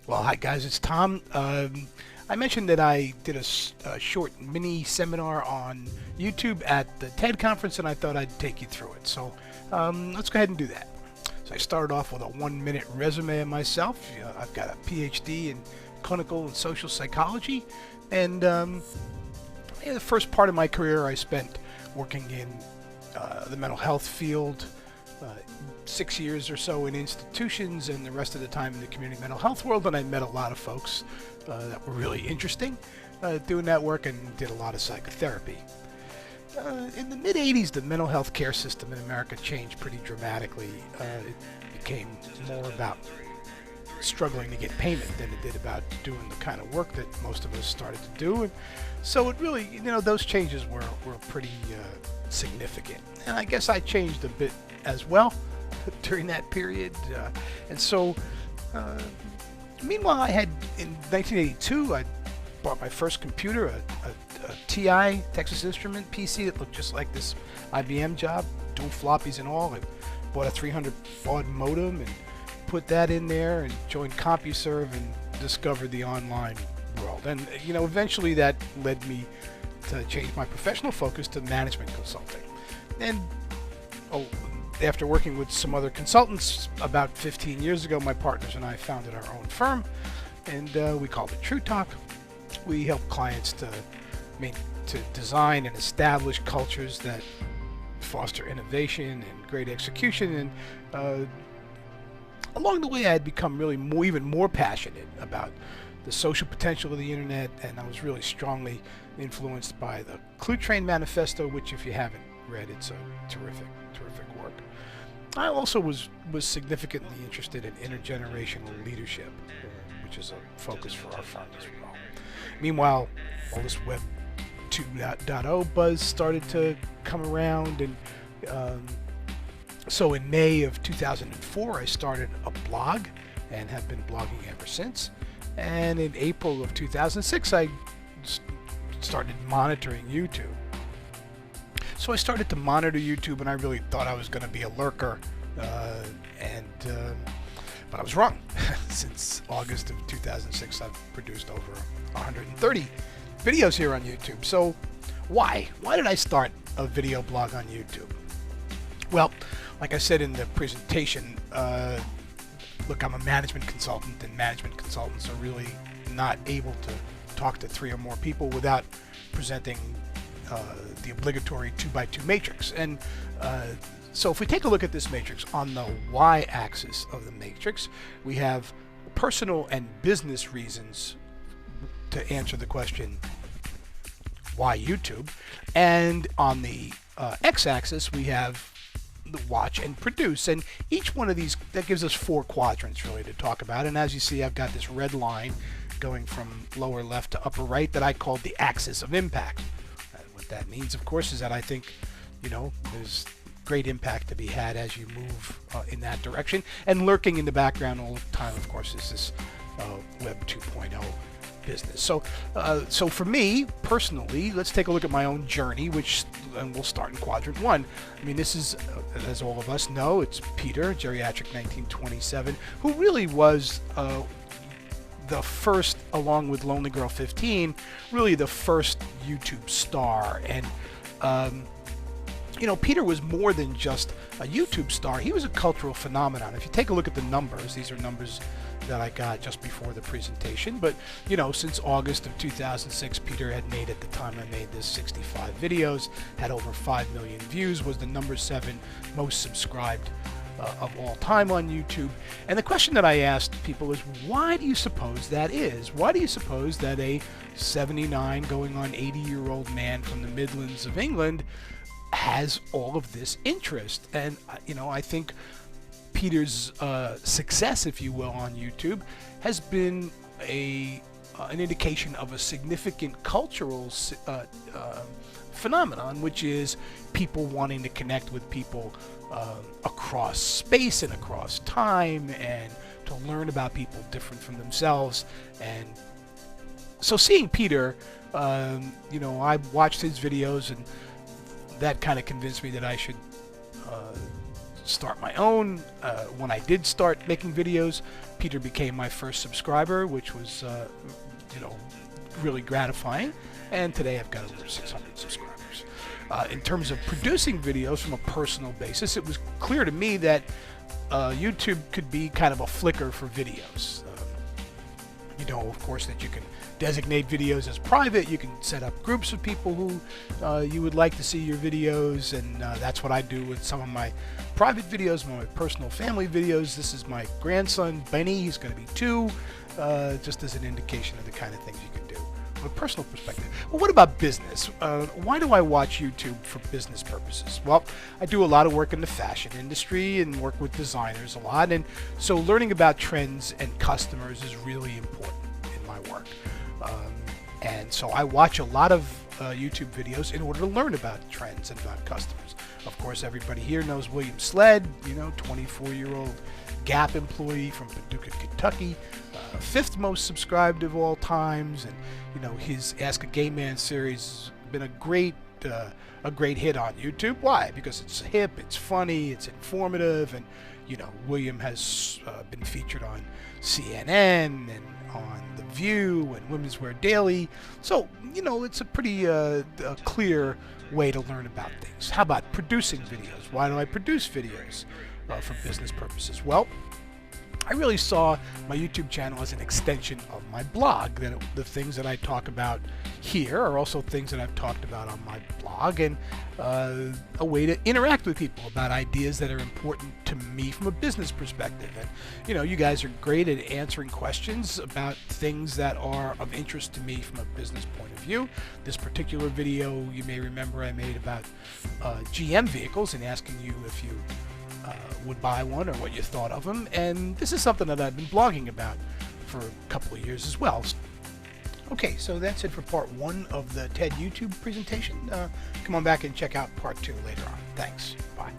Well, hi guys, it's Tom. I mentioned that I did a short mini seminar on YouTube at the TED conference, and I thought I'd take you through it. So let's go ahead and do that. So I started off with a 1-minute resume of myself. I've got a PhD in clinical and social psychology, and the first part of my career I spent working in the mental health field. 6 years or so in institutions, and the rest of the time in the community mental health world, and I met a lot of folks that were really interesting doing that work, and did a lot of psychotherapy. In the mid-'80s, the mental health care system in America changed pretty dramatically. It became more about struggling to get payment than it did about doing the kind of work that most of us started to do, and so it really, those changes were pretty significant, and I guess I changed a bit as well during that period, and so meanwhile, I had in 1982 I bought my first computer, a TI Texas Instrument PC that looked just like this IBM job, dual floppies and all. I bought a 300 baud modem and put that in there and joined CompuServe and discovered the online world, and eventually that led me to change my professional focus to management consulting. And after working with some other consultants about 15 years ago, my partners and I founded our own firm, and we called it True Talk. We help clients to design and establish cultures that foster innovation and great execution. And along the way, I had become really even more passionate about the social potential of the internet, and I was really strongly influenced by the Clue Train Manifesto, which, if you haven't read, it's a terrific work. I also was significantly interested in intergenerational leadership, which is a focus for our firm as well. Meanwhile, all this Web 2.0 buzz started to come around, and so in May of 2004, I started a blog and have been blogging ever since. And in April of 2006, I started monitoring YouTube. So I started to monitor YouTube, and I really thought I was going to be a lurker, but I was wrong. Since August of 2006, I've produced over 130 videos here on YouTube. So why did I start a video blog on YouTube? Well, like I said in the presentation, look, I'm a management consultant, and management consultants are really not able to talk to 3 or more people without presenting the obligatory 2x2 matrix. And so if we take a look at this matrix, on the y-axis of the matrix, we have personal and business reasons to answer the question, why YouTube? And on the x-axis, we have the watch and produce, and each one of these, that gives us 4 quadrants really to talk about. And as you see, I've got this red line going from lower left to upper right that I called the axis of impact. What that means, of course, is that I think there's great impact to be had as you move in that direction, and lurking in the background all the time, of course, is this Web 2.0 business. So for me personally, let's take a look at my own journey, and we'll start in quadrant 1. I mean, this is, as all of us know, it's Peter, geriatric 1927, who really was the first, along with Lonely Girl 15, really the first YouTube star. And Peter was more than just a YouTube star. He was a cultural phenomenon. If you take a look at the numbers, these are numbers that I got just before the presentation, but since August of 2006, Peter had made, at the time I made this, 65 videos, had over 5 million views, was the number 7 most subscribed of all time on YouTube. And the question that I asked people is, why do you suppose that is? Why do you suppose that a 79 going on 80-year-old man from the Midlands of England has all of this interest? And I think Peter's success, if you will, on YouTube has been an indication of a significant cultural phenomenon, which is people wanting to connect with people across space and across time, and to learn about people different from themselves. And so seeing Peter, I watched his videos, and that kind of convinced me that I should start my own. When I did start making videos, Peter became my first subscriber, which was, really gratifying. And today I've got over 600 subscribers. In terms of producing videos from a personal basis, it was clear to me that YouTube could be kind of a Flickr for videos. Of course, that you can designate videos as private. You can set up groups of people who you would like to see your videos, and that's what I do with some of my private videos, my personal family videos. This is my grandson, Benny. He's going to be 2, just as an indication of the kind of things you can do from a personal perspective. Well, what about business? Why do I watch YouTube for business purposes? Well, I do a lot of work in the fashion industry and work with designers a lot, and so learning about trends and customers is really important in my work. And so I watch a lot of YouTube videos in order to learn about trends and about customers. Of course, everybody here knows William Sled, 24-year-old Gap employee from Paducah, Kentucky, 5th most subscribed of all times, and his Ask a Gay Man series has been a great hit on YouTube. Why? Because it's hip, it's funny, it's informative, and William has been featured on CNN and on The View and Women's Wear Daily. So, it's a pretty clear way to learn about things. How about producing videos? Why do I produce videos for business purposes? Well, I really saw my YouTube channel as an extension of my blog. That the things that I talk about here are also things that I've talked about on my blog, and a way to interact with people about ideas that are important to me from a business perspective. And you guys are great at answering questions about things that are of interest to me from a business point of view. This particular video, you may remember, I made about GM vehicles and asking you if you would buy one or what you thought of them, and this is something that I've been blogging about for a couple of years as well. Okay, so that's it for part 1 of the TED YouTube presentation. Come on back and check out part 2 later on. Thanks. Bye.